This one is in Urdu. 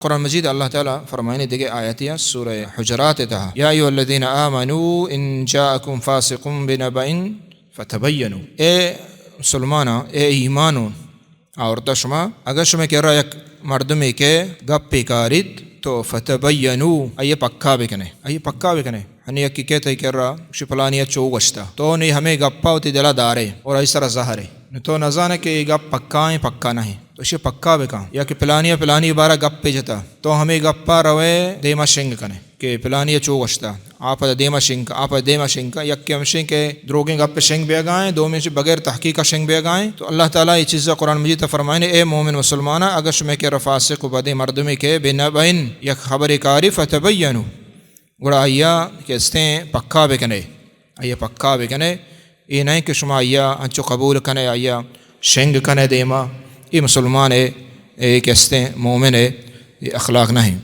قرآن مجید اللہ تعالیٰ فرمائنے دیگے آیاتیہ سورہ حجرات تہا یا ایھا الذین آمنوا ان جاءکم فاسق بنبأ فتبینوا، اے مسلمانہ اے ایمانو اور شما اگر شما کہہ رہا یک مردمی کے گپی کارید تو فتبینوا آئیے پکا بکنے ہنی یکی کہتا ہی کہہ رہا شی پلانیہ چوگشتا تو نہیں ہمیں گپا ہوتی دلا دارے اور ایسا ظاہرے تو نزانے کہ یہ گپ پکا ہے پکا نہیں تو اسے پکا بکا یا کہ پلانی بارہ گپ پہ جتا تو ہمیں گپا روے دیما شنگ کنے کہ پلانی چوگشتا آپ دیما شنگ کا یک ہم شنگ کے دروگیں گپ پہ شنگ بے گائیں دو میں سے بغیر تحقیق شنگ بے گائیں تو اللہ تعالیٰ یہ چیزیں قرآن مجید فرمائنے اے مومن مسلمانہ اگر شمیں کے رفاسق و بدی مردمی کے بنبئن یک خبر کاری فتبینوا گڑا آیا کہ استیں پکا بکنے یہ نہیں کہ شما آیا انچو قبول کنے آیا شنگ کنے دیما یہ مسلمان ہے ایک استیں مومن ہے یہ اخلاق نہیں